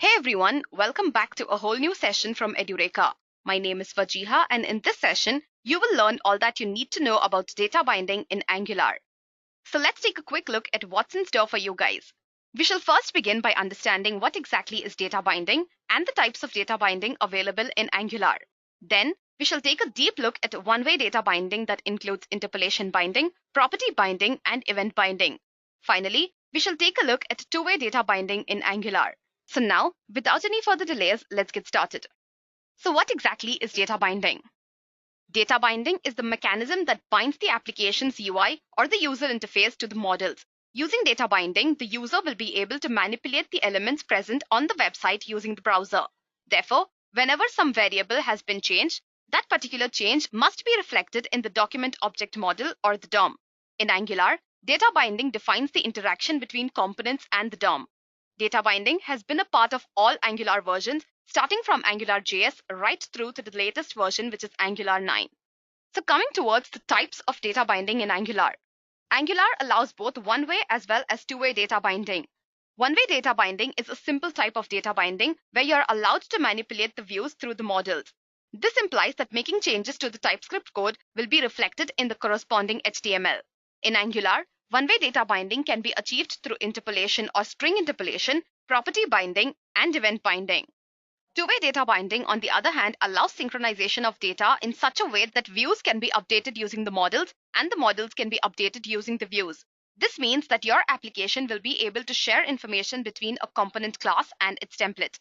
Hey everyone, welcome back to a whole new session from Edureka. My name is Vajiha, and in this session, you will learn all that you need to know about data binding in Angular. So let's take a quick look at what's in store for you guys. We shall first begin by understanding what exactly is data binding and the types of data binding available in Angular. Then, we shall take a deep look at one-way data binding that includes interpolation binding, property binding, and event binding. Finally, we shall take a look at two-way data binding in Angular. So now, without any further delays, let's get started. So what exactly is data binding? Data binding is the mechanism that binds the application's UI or the user interface to the models. Using data binding, the user will be able to manipulate the elements present on the website using the browser. Therefore, whenever some variable has been changed, that particular change must be reflected in the document object model or the DOM. In Angular, data binding defines the interaction between components and the DOM. Data binding has been a part of all Angular versions, starting from AngularJS right through to the latest version, which is Angular 9. So coming towards the types of data binding in Angular. Angular allows both one-way as well as two-way data binding. One-way data binding is a simple type of data binding where you are allowed to manipulate the views through the models. This implies that making changes to the TypeScript code will be reflected in the corresponding HTML. In Angular, one-way data binding can be achieved through interpolation or string interpolation, property binding, and event binding. Two-way data binding, on the other hand, allows synchronization of data in such a way that views can be updated using the models and the models can be updated using the views. This means that your application will be able to share information between a component class and its template.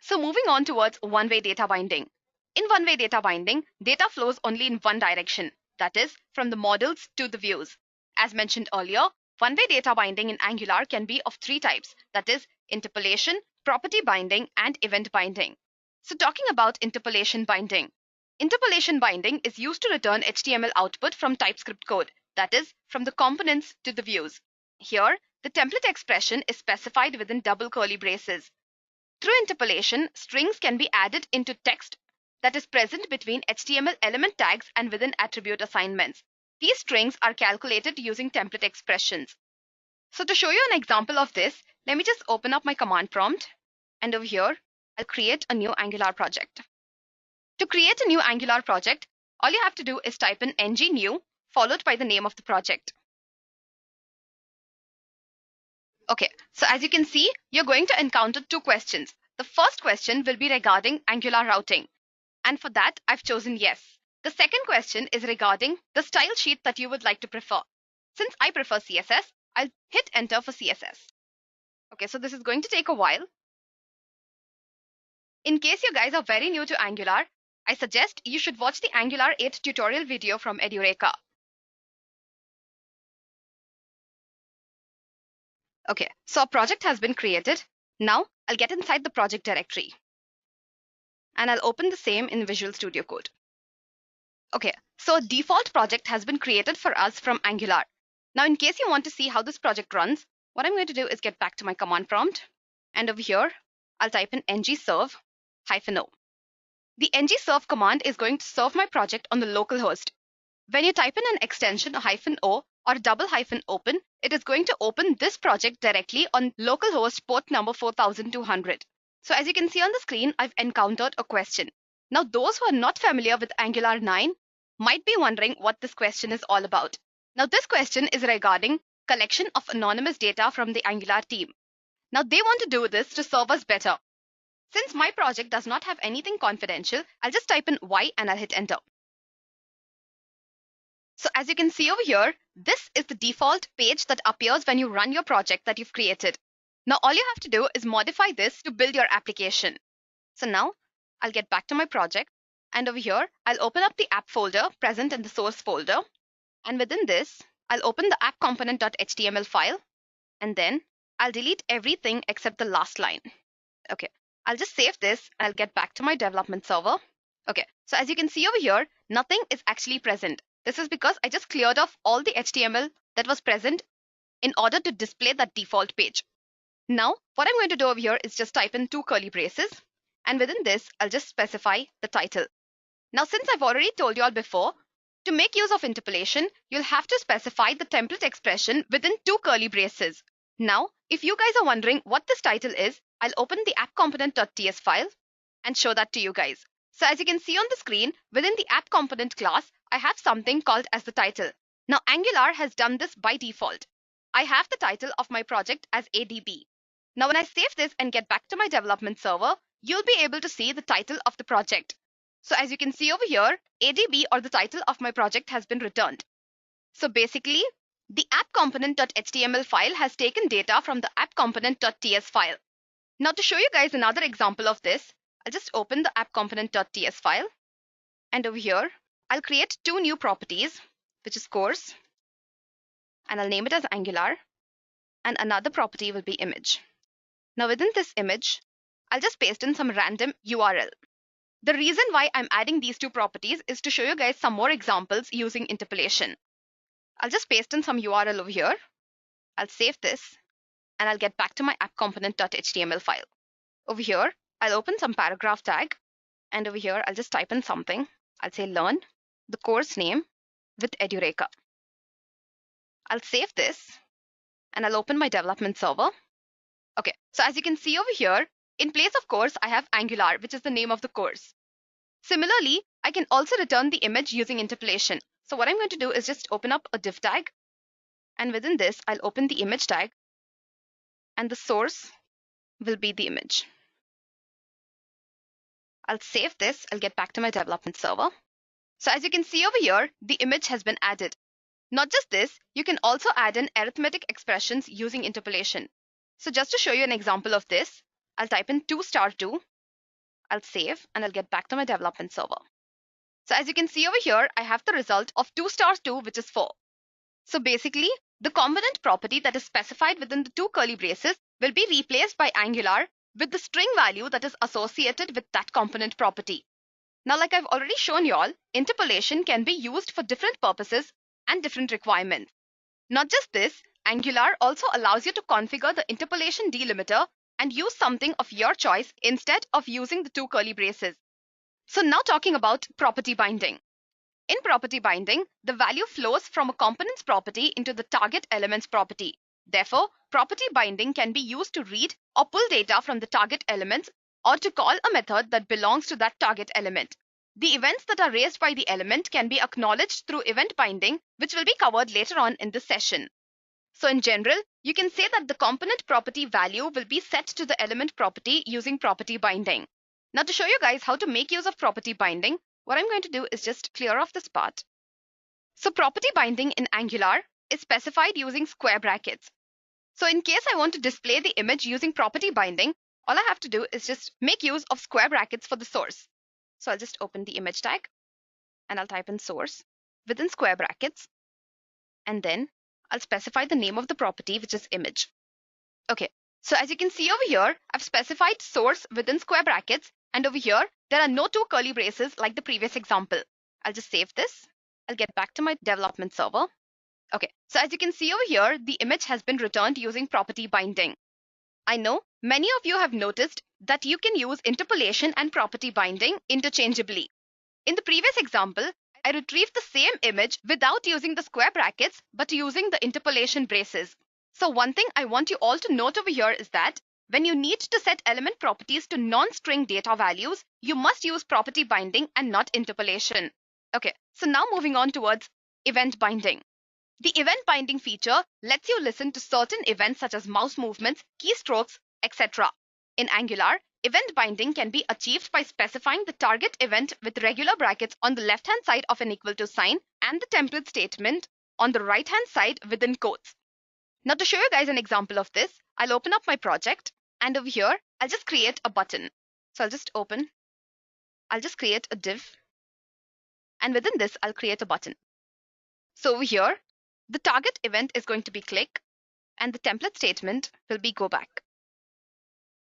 So moving on towards one-way data binding. In one-way data binding, data flows only in one direction, that is, from the models to the views. As mentioned earlier, one-way data binding in Angular can be of three types, that is, interpolation, property binding, and event binding. So talking about interpolation binding. Interpolation binding is used to return HTML output from TypeScript code, that is, from the components to the views. Here, the template expression is specified within double curly braces. Through interpolation, strings can be added into text that is present between HTML element tags and within attribute assignments. These strings are calculated using template expressions. So to show you an example of this, let me just open up my command prompt, and over here, I'll create a new Angular project. To create a new Angular project, all you have to do is type in ng-new followed by the name of the project. Okay, so as you can see, you're going to encounter two questions. The first question will be regarding Angular routing, and for that, I've chosen yes. The second question is regarding the style sheet that you would like to prefer. Since I prefer CSS, I'll hit enter for CSS. Okay, so this is going to take a while. In case you guys are very new to Angular, I suggest you should watch the Angular 8 tutorial video from Edureka. Okay, so a project has been created. Now I'll get inside the project directory, and I'll open the same in Visual Studio Code. Okay, so a default project has been created for us from Angular. Now, in case you want to see how this project runs, what I'm going to do is get back to my command prompt, and over here, I'll type in ngserve -o. The ngserve command is going to serve my project on the local host. When you type in an extension -o or double -open, it is going to open this project directly on localhost port number 4200. So as you can see on the screen, I've encountered a question. Now, those who are not familiar with Angular 9 might be wondering what this question is all about. Now, this question is regarding collection of anonymous data from the Angular team. Now, they want to do this to serve us better. Since my project does not have anything confidential, I'll just type in Y and I'll hit enter. So as you can see over here, this is the default page that appears when you run your project that you've created. Now, all you have to do is modify this to build your application. So now I'll get back to my project, and over here, I'll open up the app folder present in the source folder. And within this, I'll open the app component.html file, and then I'll delete everything except the last line. Okay, I'll just save this and I'll get back to my development server. Okay, so as you can see over here, nothing is actually present. This is because I just cleared off all the HTML that was present in order to display that default page. Now, what I'm going to do over here is just type in two curly braces, and within this, I'll just specify the title. Now, since I've already told you all before, to make use of interpolation, you'll have to specify the template expression within two curly braces. Now, if you guys are wondering what this title is, I'll open the app component.ts file and show that to you guys. So as you can see on the screen, within the app component class, I have something called as the title. Now Angular has done this by default. I have the title of my project as ADB. Now when I save this and get back to my development server, you'll be able to see the title of the project. So as you can see over here, ADB or the title of my project has been returned. So basically, the app component.html file has taken data from the app component.ts file. Now to show you guys another example of this, I'll just open the app component.ts file. And over here, I'll create two new properties, which is course, and I'll name it as Angular. And another property will be image. Now within this image, I'll just paste in some random URL. The reason why I'm adding these two properties is to show you guys some more examples using interpolation. I'll just paste in some URL over here. I'll save this and I'll get back to my app component.html file. Over here, I'll open some paragraph tag, and over here, I'll just type in something. I'll say learn the course name with Edureka. I'll save this and I'll open my development server. Okay, so as you can see over here, in place of course, I have Angular, which is the name of the course. Similarly, I can also return the image using interpolation. So what I'm going to do is just open up a div tag, and within this, I'll open the image tag, and the source will be the image. I'll save this. I'll get back to my development server. So as you can see over here, the image has been added. Not just this, you can also add in arithmetic expressions using interpolation. So just to show you an example of this, I'll type in 2 star 2. I'll save and I'll get back to my development server. So as you can see over here, I have the result of 2 star 2, which is 4. So basically, the component property that is specified within the two curly braces will be replaced by Angular with the string value that is associated with that component property. Now, like I've already shown you all, interpolation can be used for different purposes and different requirements. Not just this, Angular also allows you to configure the interpolation delimiter and use something of your choice instead of using the two curly braces. So now talking about property binding. In property binding, the value flows from a component's property into the target element's property. Therefore, property binding can be used to read or pull data from the target elements or to call a method that belongs to that target element. The events that are raised by the element can be acknowledged through event binding, which will be covered later on in this session. So in general, you can say that the component property value will be set to the element property using property binding. Now to show you guys how to make use of property binding, what I'm going to do is just clear off this part. So property binding in Angular is specified using square brackets. So in case I want to display the image using property binding, all I have to do is just make use of square brackets for the source. So I'll just open the image tag and I'll type in source within square brackets, and then I'll specify the name of the property, which is image. Okay, so as you can see over here, I've specified source within square brackets, and over here, there are no two curly braces like the previous example. I'll just save this. I'll get back to my development server. Okay, so as you can see over here, the image has been returned using property binding. I know many of you have noticed that you can use interpolation and property binding interchangeably. In the previous example, I retrieved the same image without using the square brackets, but using the interpolation braces. So one thing I want you all to note over here is that when you need to set element properties to non-string data values, you must use property binding and not interpolation. Okay, so now moving on towards event binding. The event binding feature lets you listen to certain events such as mouse movements, keystrokes, etc. In Angular, event binding can be achieved by specifying the target event with regular brackets on the left-hand side of an equal to sign and the template statement on the right-hand side within quotes. Now to show you guys an example of this, I'll open up my project, and over here, I'll just create a button. So I'll just create a div, and within this, I'll create a button. So over here, the target event is going to be click, and the template statement will be go back.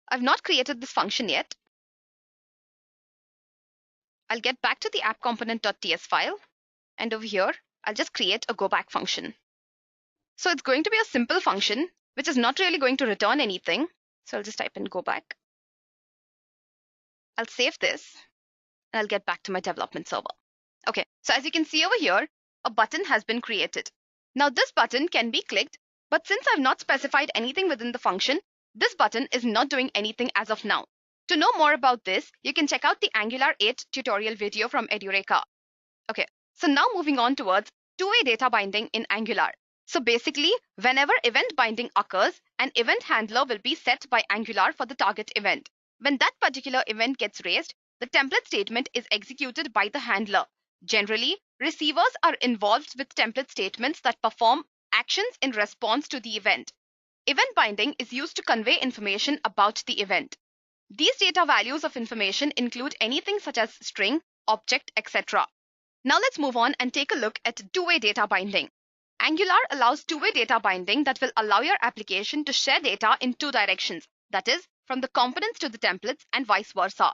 I've not created this function yet. I'll get back to the app component.ts file, and over here, I'll just create a go back function. So it's going to be a simple function, which is not really going to return anything. So I'll just type in go back. I'll save this, and I'll get back to my development server. Okay, so as you can see over here, a button has been created. Now this button can be clicked, but since I've not specified anything within the function, This button is not doing anything as of now. To know more about this, you can check out the Angular 8 tutorial video from Edureka. Okay, so now moving on towards two-way data binding in Angular. So basically, whenever event binding occurs, an event handler will be set by Angular for the target event. When that particular event gets raised, the template statement is executed by the handler. Generally, receivers are involved with template statements that perform actions in response to the event. Event binding is used to convey information about the event. These data values of information include anything such as string, object, etc. Now let's move on and take a look at two-way data binding. Angular allows two-way data binding that will allow your application to share data in two directions, that is, from the components to the templates and vice versa.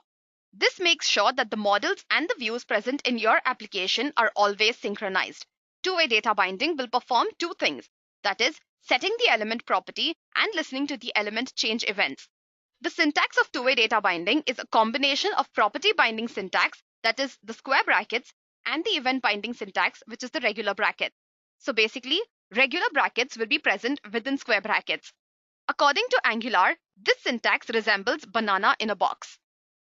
This makes sure that the models and the views present in your application are always synchronized. Two-way data binding will perform two things, that is, setting the element property and listening to the element change events. The syntax of two-way data binding is a combination of property binding syntax, that is the square brackets, and the event binding syntax, which is the regular bracket. So basically, regular brackets will be present within square brackets. According to Angular, this syntax resembles banana in a box.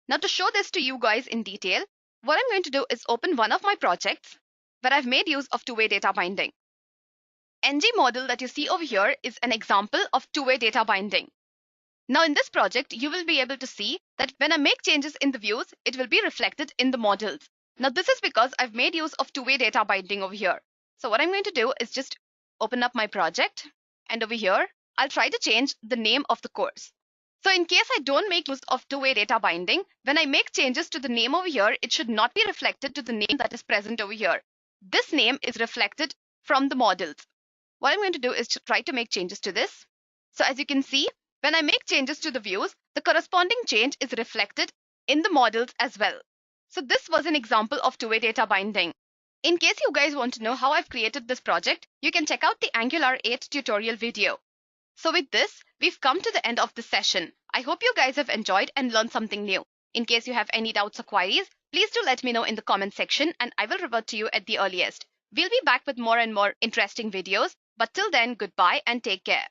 Now to show this to you guys in detail, what I'm going to do is open one of my projects where I've made use of two-way data binding. ng model that you see over here is an example of two-way data binding. Now in this project, you will be able to see that when I make changes in the views, it will be reflected in the models. Now this is because I've made use of two-way data binding over here. So what I'm going to do is just open up my project, and over here, I'll try to change the name of the course. So in case I don't make use of two-way data binding, when I make changes to the name over here, it should not be reflected to the name that is present over here. This name is reflected from the models. What I'm going to do is to try to make changes to this. So as you can see, when I make changes to the views, the corresponding change is reflected in the models as well. So this was an example of two-way data binding. In case you guys want to know how I've created this project, you can check out the Angular 8 tutorial video. So with this, we've come to the end of this session. I hope you guys have enjoyed and learned something new. In case you have any doubts or queries, please do let me know in the comment section and I will revert to you at the earliest. We'll be back with more and more interesting videos, but till then, goodbye and take care.